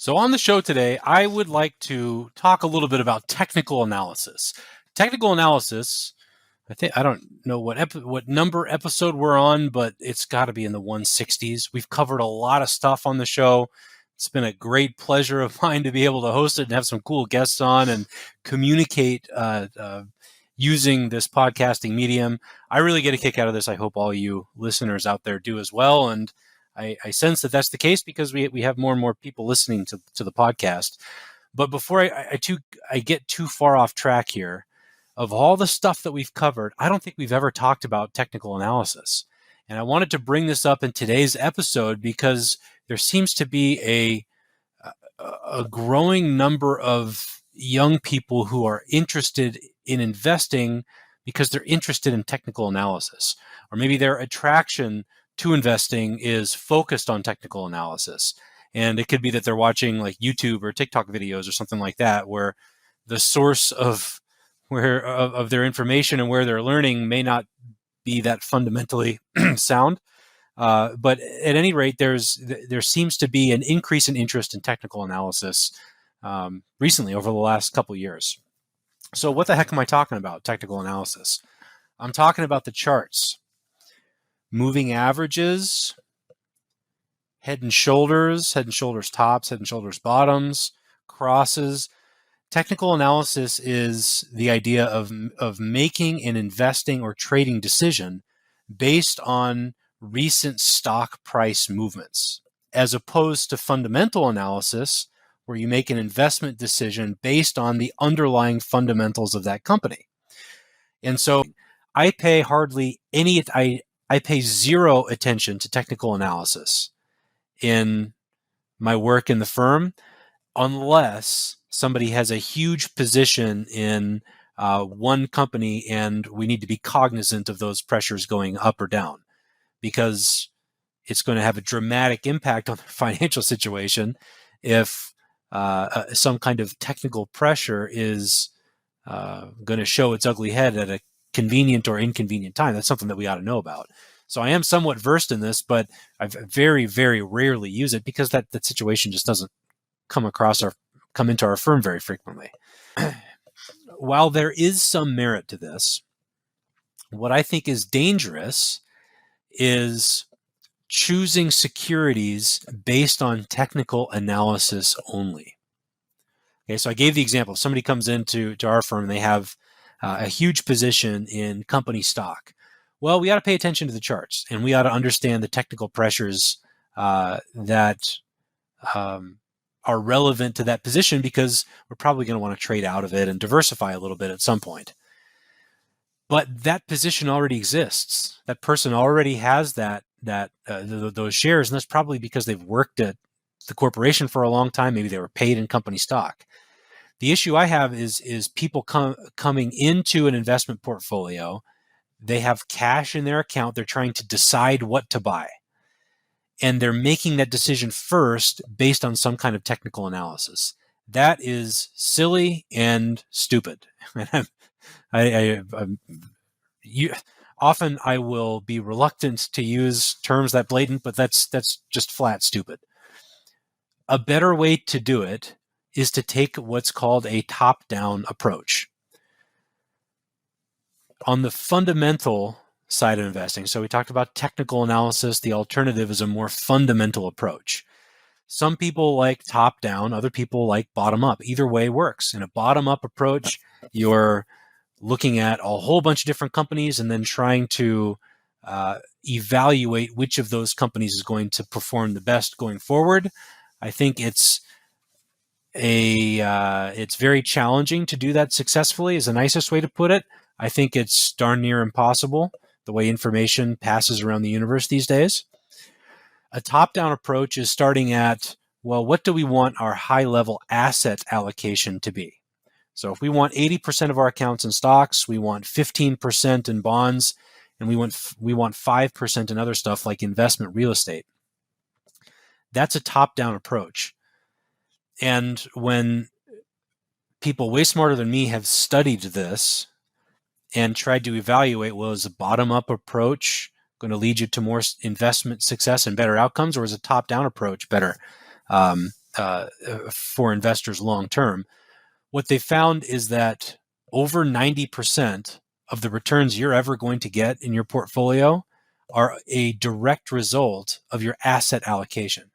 So on the show today, I would like to talk a little bit about technical analysis. Technical analysis, I don't know what number episode we're on, but it's got to be in the 160s. We've covered a lot of stuff on the show. It's been a great pleasure of mine to be able to host it and have some cool guests on and communicate using this podcasting medium. I really get a kick out of this. I hope all you listeners out there do as well. And I sense that that's the case because we have more and more people listening to the podcast. But before I get too far off track here, of all the stuff that we've covered, I don't think we've ever talked about technical analysis. And I wanted to bring this up in today's episode because there seems to be a growing number of young people who are interested in investing because they're interested in technical analysis, or maybe their attraction to investing is focused on technical analysis. And it could be that they're watching like YouTube or TikTok videos or something like that, where the source of their information and where they're learning may not be that fundamentally sound. But at any rate, there seems to be an increase in interest in technical analysis recently over the last couple of years. So what the heck am I talking about, technical analysis? I'm talking about the charts. Moving averages, head and shoulders tops, head and shoulders bottoms, crosses. Technical analysis is the idea of making an investing or trading decision based on recent stock price movements, as opposed to fundamental analysis, where you make an investment decision based on the underlying fundamentals of that company. And so I pay I pay zero attention to technical analysis in my work in the firm unless somebody has a huge position in one company and we need to be cognizant of those pressures going up or down, because it's going to have a dramatic impact on their financial situation if some kind of technical pressure is going to show its ugly head at a convenient or inconvenient time. That's something that we ought to know about. So I am somewhat versed in this, but I very, very rarely use it because that situation just doesn't come into our firm very frequently. While there is some merit to this, what I think is dangerous is choosing securities based on technical analysis only. Okay, so I gave the example. Somebody comes into our firm and they have a huge position in company stock. Well, we ought to pay attention to the charts, and we ought to understand the technical pressures that are relevant to that position, because we're probably going to want to trade out of it and diversify a little bit at some point. But that position already exists. That person already has those shares, and that's probably because they've worked at the corporation for a long time. Maybe they were paid in company stock. The issue I have is people coming into an investment portfolio. They have cash in their account. They're trying to decide what to buy. And they're making that decision first based on some kind of technical analysis. That is silly and stupid. Often I will be reluctant to use terms that blatant, but that's just flat stupid. A better way to do it is to take what's called a top-down approach. On the fundamental side of investing, so we talked about technical analysis, the alternative is a more fundamental approach. Some people like top-down, other people like bottom-up. Either way works. In a bottom-up approach, you're looking at a whole bunch of different companies and then trying to evaluate which of those companies is going to perform the best going forward. I think it's very challenging to do that successfully, is the nicest way to put it. I think it's darn near impossible, the way information passes around the universe these days. A top-down approach is starting at, well, what do we want our high-level asset allocation to be? So if we want 80% of our accounts in stocks, we want 15% in bonds, and we want 5% in other stuff like investment real estate. That's a top-down approach. And when people way smarter than me have studied this and tried to evaluate, well, is a bottom-up approach going to lead you to more investment success and better outcomes, or is a top-down approach better? for investors long term. What they found is that over 90% of the returns you're ever going to get in your portfolio are a direct result of your asset allocation.